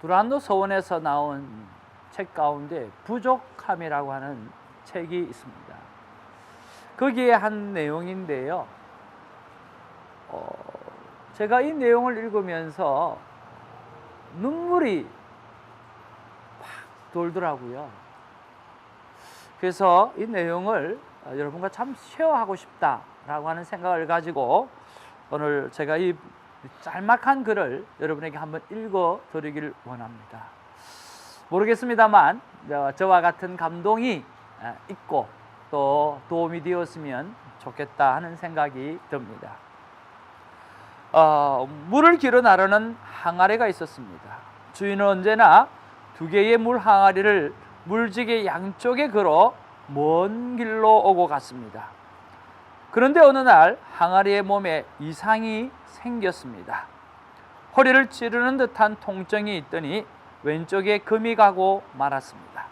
두란노 서원에서 나온 책 가운데 부족함이라고 하는 책이 있습니다. 거기에 한 내용인데요. 제가 이 내용을 읽으면서 눈물이 팍 돌더라고요. 그래서 이 내용을 여러분과 참 쉐어하고 싶다라고 하는 생각을 가지고 오늘 제가 이 짤막한 글을 여러분에게 한번 읽어 드리길 원합니다. 모르겠습니다만 저와 같은 감동이 있고 또 도움이 되었으면 좋겠다 하는 생각이 듭니다. 물을 길어 나르는 항아리가 있었습니다. 주인은 언제나 두 개의 물 항아리를 물지개 양쪽에 걸어 먼 길로 오고 갔습니다. 그런데 어느 날 항아리의 몸에 이상이 생겼습니다. 허리를 찌르는 듯한 통증이 있더니 왼쪽에 금이 가고 말았습니다.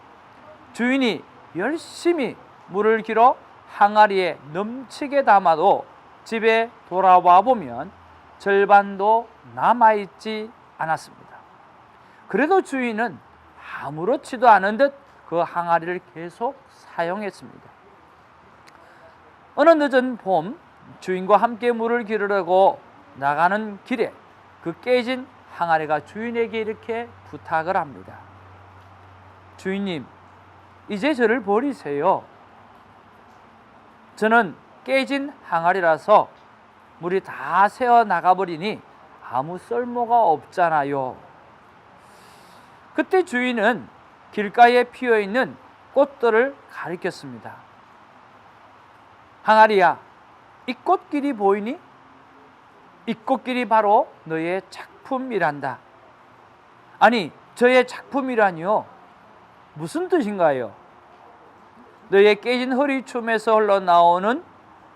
주인이 열심히 물을 길어 항아리에 넘치게 담아도 집에 돌아와 보면 절반도 남아있지 않았습니다. 그래도 주인은 아무렇지도 않은 듯 그 항아리를 계속 사용했습니다. 어느 늦은 봄, 주인과 함께 물을 기르려고 나가는 길에 그 깨진 항아리가 주인에게 이렇게 부탁을 합니다. 주인님, 이제 저를 버리세요. 저는 깨진 항아리라서 물이 다 새어 나가버리니 아무 쓸모가 없잖아요. 그때 주인은 길가에 피어있는 꽃들을 가리켰습니다. 항아리야, 이 꽃길이 보이니? 이 꽃길이 바로 너의 작품이란다. 아니, 저의 작품이라니요? 무슨 뜻인가요? 너의 깨진 허리춤에서 흘러나오는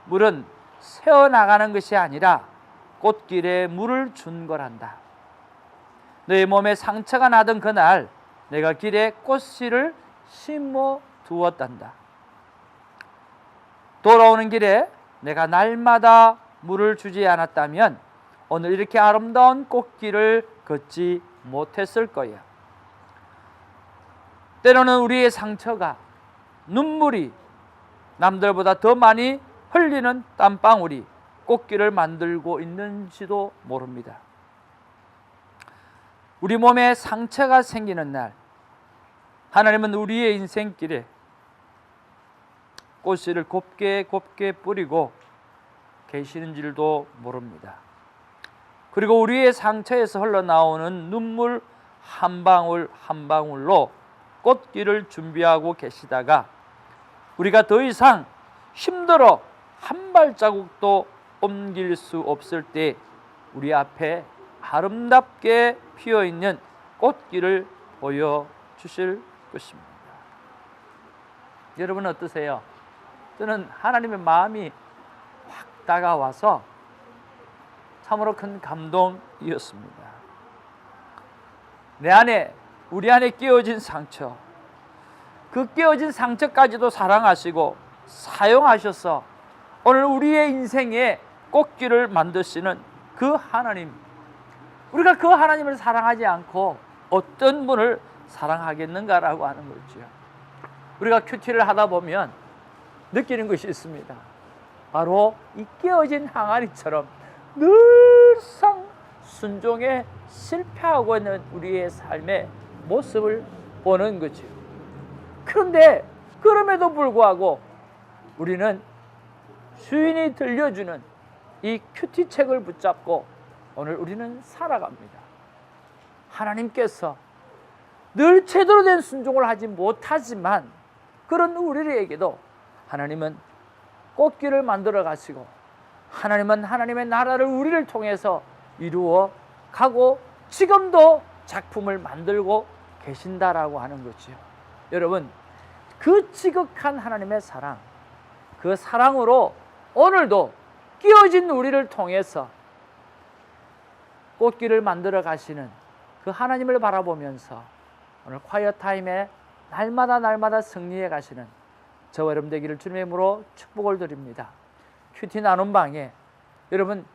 물은 새어나가는 것이 아니라 꽃길에 물을 준 거란다. 너의 몸에 상처가 나던 그날 내가 길에 꽃씨를 심어 두었단다. 돌아오는 길에 내가 날마다 물을 주지 않았다면 오늘 이렇게 아름다운 꽃길을 걷지 못했을 거야. 때로는 우리의 상처가, 눈물이 남들보다 더 많이 흘리는 땀방울이 꽃길을 만들고 있는지도 모릅니다. 우리 몸에 상처가 생기는 날, 하나님은 우리의 인생길에 꽃씨를 곱게 뿌리고 계시는 줄도 모릅니다. 그리고 우리의 상처에서 흘러나오는 눈물 한 방울 한 방울로 꽃길을 준비하고 계시다가 우리가 더 이상 힘들어 한 발자국도 옮길 수 없을 때 우리 앞에 아름답게 피어있는 꽃길을 보여주실 것입니다. 여러분 어떠세요? 저는 하나님의 마음이 확 다가와서 참으로 큰 감동이었습니다. 내 안에, 우리 안에 끼어진 상처, 그 끼어진 상처까지도 사랑하시고 사용하셔서 오늘 우리의 인생에 꽃길을 만드시는 그 하나님, 우리가 그 하나님을 사랑하지 않고 어떤 분을 사랑하겠는가라고 하는 거죠. 우리가 큐티를 하다 보면 느끼는 것이 있습니다. 바로 이 끼어진 항아리처럼 늘상 순종에 실패하고 있는 우리의 삶의 모습을 보는 거죠. 그런데 그럼에도 불구하고 우리는 주인이 들려주는 이 큐티 책을 붙잡고 오늘 우리는 살아갑니다. 하나님께서 늘 제대로 된 순종을 하지 못하지만 그런 우리에게도 하나님은 꽃길을 만들어 가시고 하나님은 하나님의 나라를 우리를 통해서 이루어 가고 지금도 작품을 만들고 계신다라고 하는 거죠. 여러분, 그 지극한 하나님의 사랑, 그 사랑으로 오늘도 끼어진 우리를 통해서 꽃길을 만들어 가시는 그 하나님을 바라보면서 오늘 콰이어 타임에 날마다 승리해 가시는 저와 여러분 되기를 주님의 이름으로 축복을 드립니다. 큐티 나눔 방에 여러분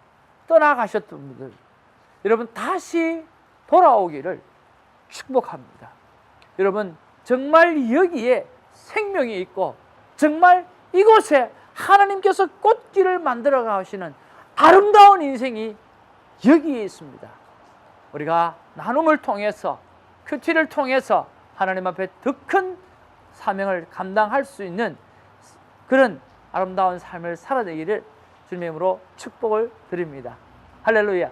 떠나가셨던 분들, 여러분 다시 돌아오기를 축복합니다. 여러분, 정말 여기에 생명이 있고 정말 이곳에 하나님께서 꽃길을 만들어 가시는 아름다운 인생이 여기에 있습니다. 우리가 나눔을 통해서, 큐티를 통해서 하나님 앞에 더 큰 사명을 감당할 수 있는 그런 아름다운 삶을 살아내기를 주님의 이름으로 축복을 드립니다. 할렐루야.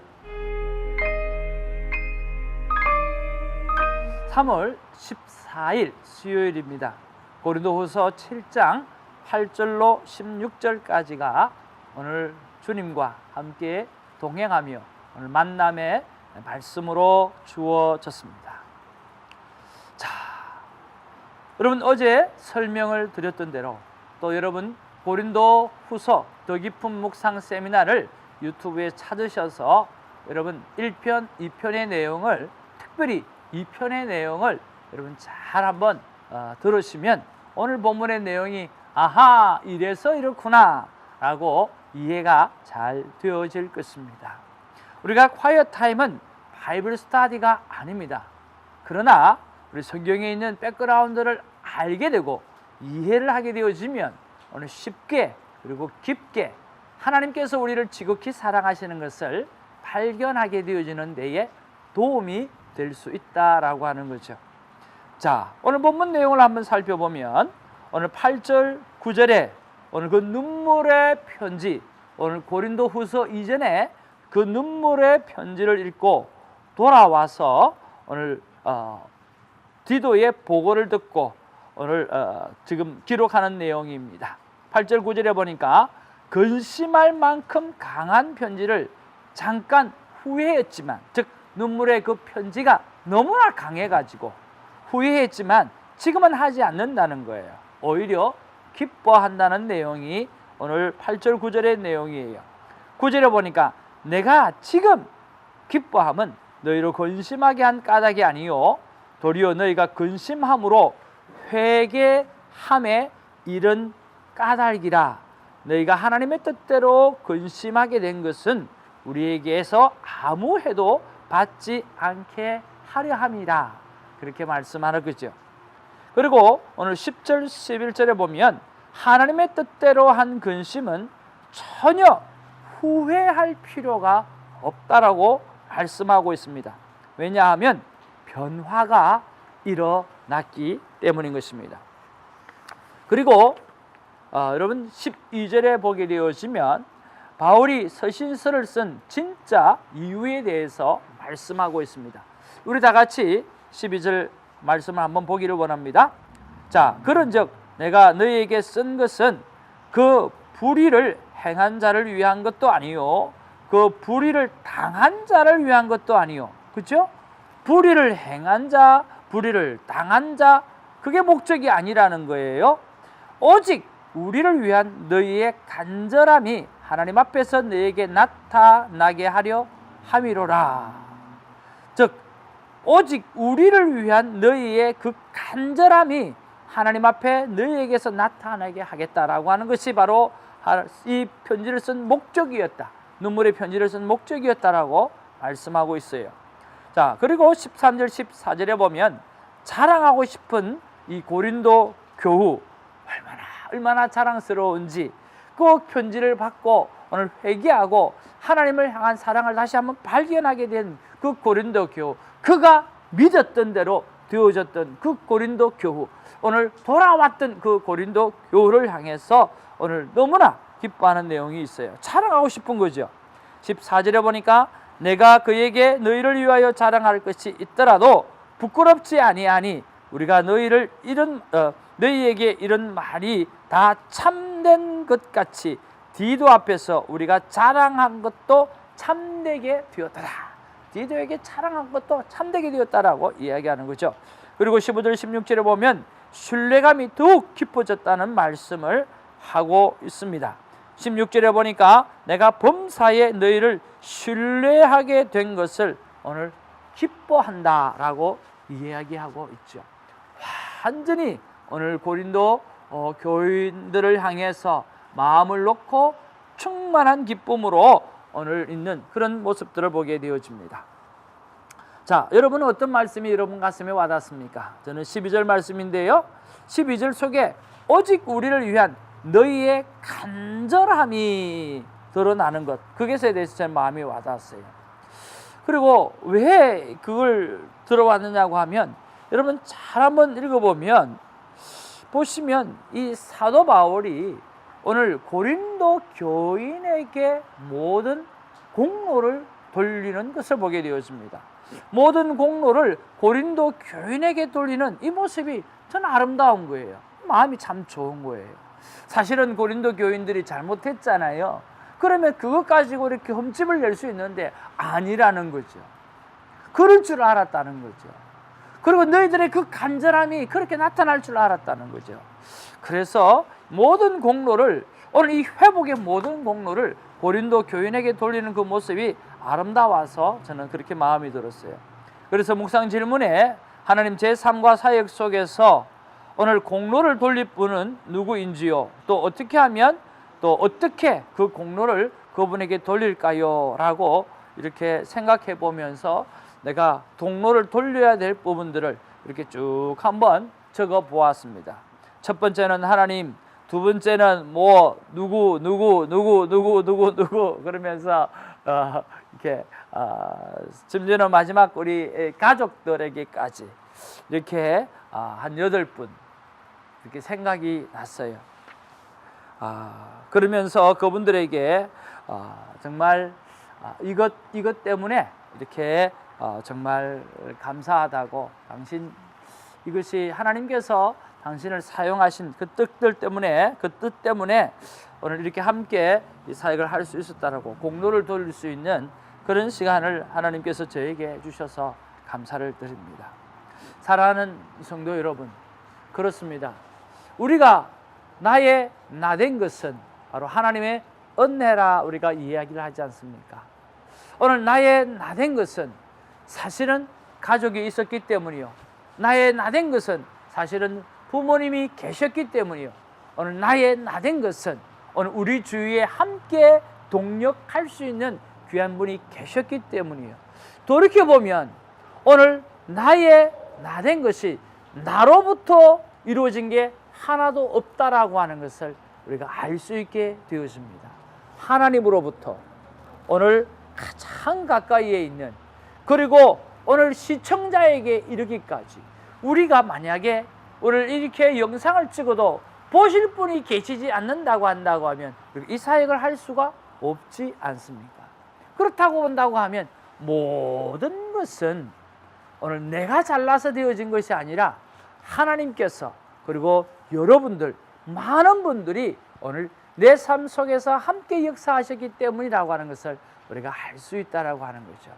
3월 14일 수요일입니다. 고린도후서 7장 8절로 16절까지가 오늘 주님과 함께 동행하며 오늘 만남의 말씀으로 주어졌습니다. 자, 여러분, 어제 설명을 드렸던 대로 또 여러분 고린도후서 더 깊은 묵상 세미나를 유튜브에 찾으셔서 여러분 1편, 2편의 내용을, 특별히 2편의 내용을 여러분 잘 한번 들으시면 오늘 본문의 내용이 아하, 이래서 이렇구나 라고 이해가 잘 되어질 것입니다. 우리가 콰이어 타임은 바이블 스터디가 아닙니다. 그러나 우리 성경에 있는 백그라운드를 알게 되고 이해를 하게 되어지면 오늘 쉽게 그리고 깊게 하나님께서 우리를 지극히 사랑하시는 것을 발견하게 되어지는 데에 도움이 될 수 있다라고 하는 거죠. 자, 오늘 본문 내용을 한번 살펴보면 오늘 8절 9절에 오늘 그 눈물의 편지, 오늘 고린도후서 이전에 그 눈물의 편지를 읽고 돌아와서 오늘 디도의 보고를 듣고 오늘 지금 기록하는 내용입니다. 8절 9절에 보니까 근심할 만큼 강한 편지를 잠깐 후회했지만, 즉 눈물의 그 편지가 너무나 강해가지고 후회했지만 지금은 하지 않는다는 거예요. 오히려 기뻐한다는 내용이 오늘 8절 9절의 내용이에요. 9절에 보니까 내가 지금 기뻐함은 너희로 근심하게 한 까닭이 아니요 도리어 너희가 근심함으로 회개함에 이른 까닭이라. 너희가 하나님의 뜻대로 근심하게 된 것은 우리에게서 아무 해도 받지 않게 하려 함이라. 그렇게 말씀하는 거죠. 그리고 오늘 10절 11절에 보면 하나님의 뜻대로 한 근심은 전혀 후회할 필요가 없다라고 말씀하고 있습니다. 왜냐하면 변화가 일어났기 때문인 것입니다. 그리고 여러분 12절에 보게 되어지면 바울이 서신서를 쓴 진짜 이유에 대해서 말씀하고 있습니다. 우리 다 같이 12절 말씀을 한번 보기를 원합니다. 자, 그런즉 내가 너희에게 쓴 것은 그 불의를 행한 자를 위한 것도 아니요 그 불의를 당한 자를 위한 것도 아니요. 그렇죠? 불의를 행한 자, 불의를 당한 자, 그게 목적이 아니라는 거예요. 오직 우리를 위한 너희의 간절함이 하나님 앞에서 너희에게 나타나게 하려 함이로라. 즉 오직 우리를 위한 너희의 그 간절함이 하나님 앞에 너희에게서 나타나게 하겠다라고 하는 것이 바로 이 편지를 쓴 목적이었다. 눈물의 편지를 쓴 목적이었다라고 말씀하고 있어요. 자, 그리고 13절 14절에 보면 자랑하고 싶은 이 고린도 교우, 얼마나 자랑스러운지 그 편지를 받고 오늘 회개하고 하나님을 향한 사랑을 다시 한번 발견하게 된 그 고린도 교우, 그가 믿었던 대로 되어졌던 그 고린도 교우, 오늘 돌아왔던 그 고린도 교우를 향해서 오늘 너무나 기뻐하는 내용이 있어요. 자랑하고 싶은 거죠. 14절에 보니까 내가 그에게 너희를 위하여 자랑할 것이 있더라도 부끄럽지 아니하니 우리가 너희에게 이런 말이 다 참된 것 같이 디도 앞에서 우리가 자랑한 것도 참되게 되었더라. 디도에게 자랑한 것도 참되게 되었다라고 이야기하는 거죠. 그리고 15절 16절에 보면 신뢰감이 더욱 깊어졌다는 말씀을 하고 있습니다. 16절에 보니까 내가 범사에 너희를 신뢰하게 된 것을 오늘 기뻐한다라고 이야기하고 있죠. 완전히 오늘 고린도 교인들을 향해서 마음을 놓고 충만한 기쁨으로 오늘 있는 그런 모습들을 보게 되어집니다. 자, 여러분은 어떤 말씀이 여러분 가슴에 와닿습니까? 저는 12절 말씀인데요, 12절 속에 오직 우리를 위한 너희의 간절함이 드러나는 것, 그것에 대해서 제 마음이 와닿았어요. 그리고 왜 그걸 들어왔느냐고 하면, 여러분 잘 한번 읽어보면 보시면 이 사도 바울이 오늘 고린도 교인에게 모든 공로를 돌리는 것을 보게 되었습니다. 모든 공로를 고린도 교인에게 돌리는 이 모습이 저는 아름다운 거예요. 마음이 참 좋은 거예요. 사실은 고린도 교인들이 잘못했잖아요. 그러면 그것 가지고 이렇게 흠집을 낼 수 있는데 아니라는 거죠. 그럴 줄 알았다는 거죠. 그리고 너희들의 그 간절함이 그렇게 나타날 줄 알았다는 거죠. 그래서 모든 공로를, 오늘 이 회복의 모든 공로를 고린도 교인에게 돌리는 그 모습이 아름다워서 저는 그렇게 마음이 들었어요. 그래서 묵상 질문에 하나님 제3과 사역 속에서 오늘 공로를 돌릴 분은 누구인지요? 또 어떻게 하면, 또 어떻게 그 공로를 그분에게 돌릴까요? 라고 이렇게 생각해 보면서 내가 공로를 돌려야 될 부분들을 이렇게 쭉 한번 적어 보았습니다. 첫 번째는 하나님, 두 번째는 뭐 누구 그러면서 이렇게 심지어는 마지막 우리 가족들에게까지 이렇게 한 8분 이렇게 생각이 났어요. 그러면서 그분들에게 정말 이것 때문에 이렇게 정말 감사하다고, 당신 이것이 하나님께서 당신을 사용하신 그 뜻들 때문에, 그 뜻 때문에 오늘 이렇게 함께 이 사역을 할 수 있었다라고 공로를 돌릴 수 있는 그런 시간을 하나님께서 저에게 주셔서 감사를 드립니다. 사랑하는 성도 여러분, 그렇습니다. 우리가 나의 나된 것은 바로 하나님의 은혜라 우리가 이야기를 하지 않습니까? 오늘 나의 나된 것은 사실은 가족이 있었기 때문이요, 나의 나된 것은 사실은 부모님이 계셨기 때문이요, 오늘 나의 나된 것은 오늘 우리 주위에 함께 동력할 수 있는 귀한 분이 계셨기 때문이요. 돌이켜보면 오늘 나의 나된 것이 나로부터 이루어진 게 하나도 없다라고 하는 것을 우리가 알 수 있게 되었습니다. 하나님으로부터 오늘 가장 가까이에 있는, 그리고 오늘 시청자에게 이르기까지, 우리가 만약에 오늘 이렇게 영상을 찍어도 보실 분이 계시지 않는다고 한다고 하면 이 사역을 할 수가 없지 않습니까? 그렇다고 본다고 하면 모든 것은 오늘 내가 잘나서 되어진 것이 아니라 하나님께서, 그리고 여러분들 많은 분들이 오늘 내 삶 속에서 함께 역사하셨기 때문이라고 하는 것을 우리가 알 수 있다라고 하는 거죠.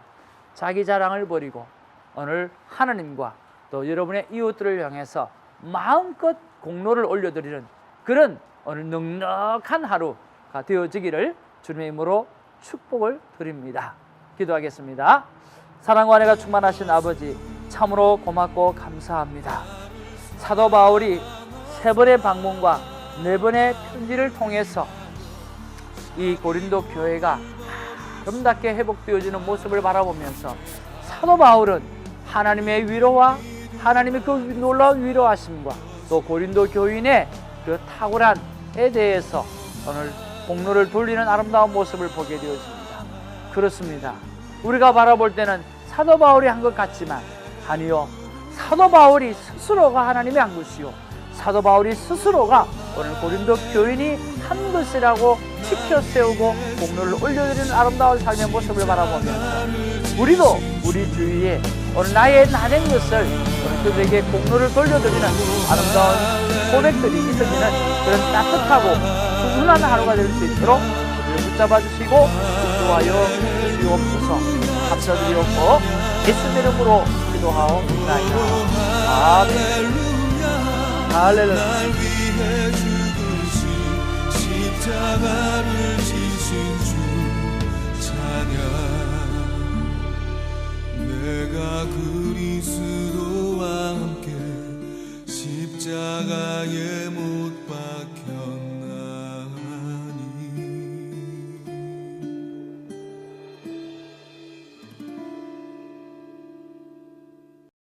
자기 자랑을 버리고 오늘 하나님과 또 여러분의 이웃들을 향해서 마음껏 공로를 올려드리는 그런 오늘 넉넉한 하루가 되어지기를 주님의 이름으로 축복을 드립니다. 기도하겠습니다. 사랑과 은혜가 충만하신 아버지, 참으로 고맙고 감사합니다. 사도 바울이 3번의 방문과 4번의 편지를 통해서 이 고린도 교회가 아름답게 회복되어지는 모습을 바라보면서 사도 바울은 하나님의 위로와 하나님의 그 놀라운 위로하심과 또 고린도 교인의 그 탁월함에 대해서 오늘 공로를 돌리는 아름다운 모습을 보게 되었습니다. 그렇습니다. 우리가 바라볼 때는 사도 바울이 한 것 같지만 아니요, 사도 바울이 스스로가 하나님이 한 것이요, 사도 바울이 스스로가 오늘 고린도 교인이 한 것이라고 지켜 세우고 공로를 올려드리는 아름다운 삶의 모습을 바라보면서 우리도 우리 주위에 오늘 나의 나된 것을 오늘 그들에게 공로를 돌려드리는 아름다운 고백들이 있어지는 그런 따뜻하고 훈훈한 하루가 될 수 있도록 우리를 붙잡아 주시고 인도하여 주시옵소서. 감사드리옵고 예수님 이름으로 기도하옵나이다. 아멘. 할렐루야. 십자가를 지신 주 찬양. 내가 그리스도와 함께 십자가에 못 박혀